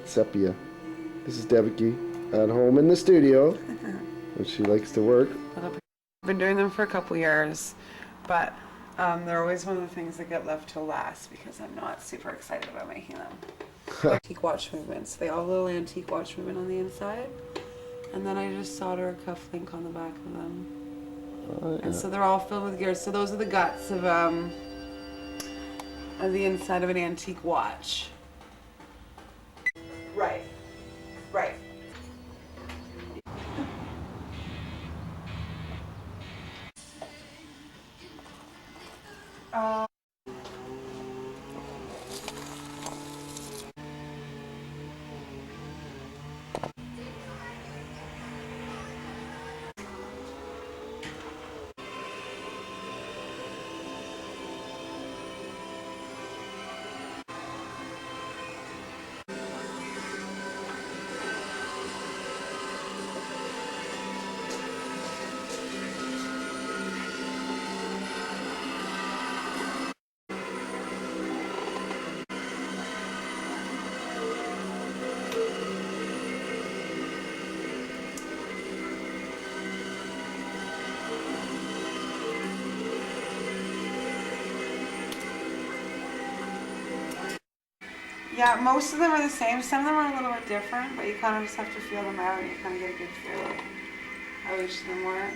sepia. This is Devaki at home in the studio, and she likes to work. I've been doing them for a couple years, but they're always one of the things that get left till last because I'm not super excited about making them. Antique watch movements. They all have a little antique watch movement on the inside, and then I just solder a cuff link on the back of them. Oh, yeah. And so they're all filled with gears. So those are the guts of the inside of an antique watch. Right. Right. Yeah, most of them are the same. Some of them are a little bit different, but you kind of just have to feel them out and you kind of get a good feel of how each of them work.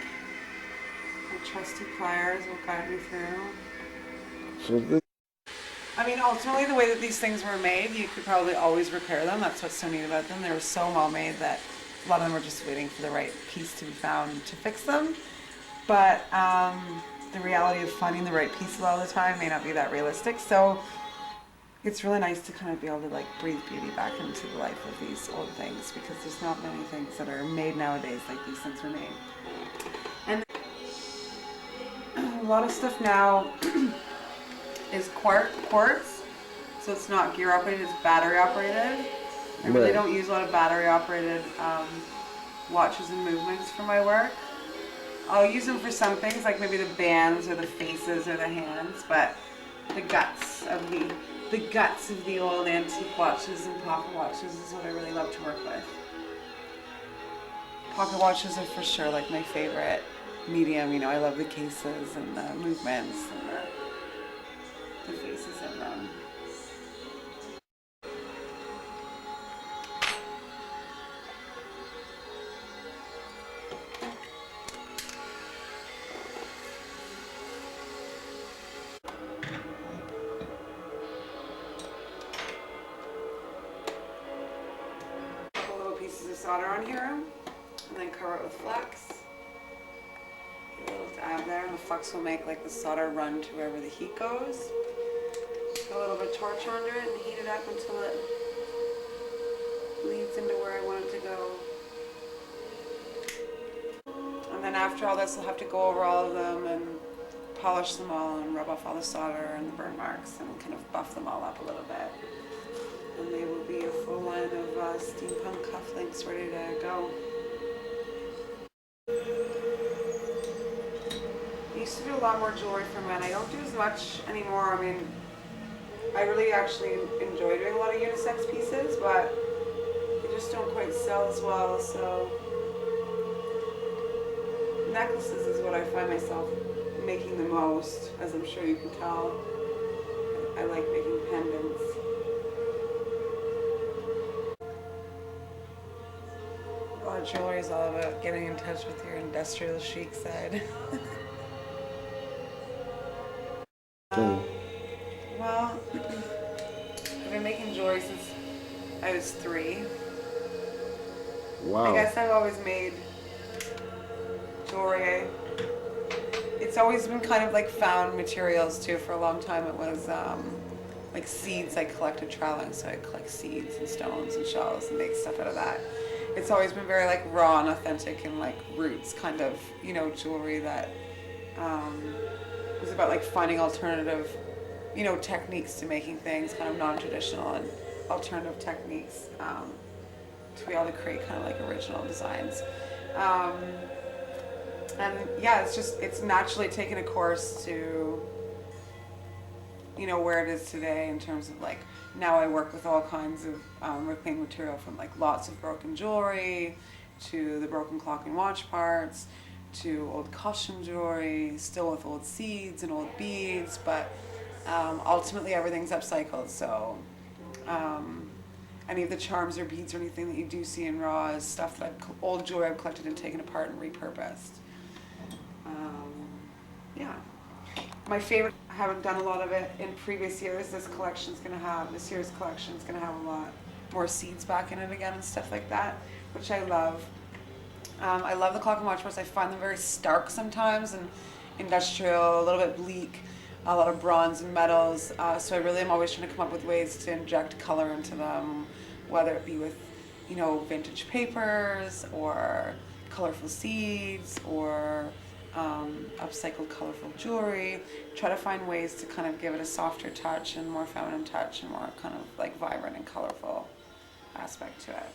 My trusty pliers will guide me through. I mean, ultimately, the way that these things were made, you could probably always repair them. That's what's so neat about them. They were so well made that a lot of them were just waiting for the right piece to be found to fix them. But the reality of finding the right pieces all the time may not be that realistic. So it's really nice to kind of be able to like breathe beauty back into the life of these old things because there's not many things that are made nowadays like these things were made. And a lot of stuff now is quartz, so it's not gear operated, it's battery operated. I really don't use a lot of battery operated watches and movements for my work. I'll use them for some things like maybe the bands or the faces or the hands, but the guts of the old antique watches and pocket watches is what I really love to work with. Pocket watches are for sure like my favorite medium. You know, I love the cases and the movements and the faces of them. Pieces of solder on here and then cover it with flux. Get a little dab there and the flux will make like the solder run to wherever the heat goes. Put a little bit of torch under it and heat it up until it leads into where I want it to go. And then after all this I'll have to go over all of them and polish them all and rub off all the solder and the burn marks and kind of buff them all up a little bit. And they will be a full line of steampunk cufflinks ready to go. I used to do a lot more jewelry for men. I don't do as much anymore. I mean, I really actually enjoy doing a lot of unisex pieces, but they just don't quite sell as well. So necklaces is what I find myself making the most, as I'm sure you can tell. I like making pendants. Jewelry is all about getting in touch with your industrial chic side. Well, I've been making jewelry since I was 3. Wow. I guess I've always made jewelry. It's always been kind of like found materials too. For a long time it was like seeds I collected traveling, so I'd collect seeds and stones and shells and make stuff out of that. It's always been very like raw and authentic and like roots kind of, you know, jewelry that was about like finding alternative, you know, techniques to making things, kind of non-traditional and alternative techniques to be able to create kind of like original designs. And yeah, it's naturally taken a course to you know, where it is today in terms of like, now I work with all kinds of reclaimed material, from like lots of broken jewelry to the broken clock and watch parts to old costume jewelry, still with old seeds and old beads, but ultimately everything's upcycled. So any of the charms or beads or anything that you do see in raw is stuff that old jewelry I've collected and taken apart and repurposed. Yeah. My favorite, I haven't done a lot of it in previous years. This year's collection is gonna have a lot more seeds back in it again and stuff like that, which I love. I love the clock and watch parts. I find them very stark sometimes and industrial, a little bit bleak, a lot of bronze and metals. So I really am always trying to come up with ways to inject color into them, whether it be with, you know, vintage papers or colorful seeds or upcycled colorful jewelry. Try to find ways to kind of give it a softer touch and more feminine touch and more kind of like vibrant and colorful aspect to it.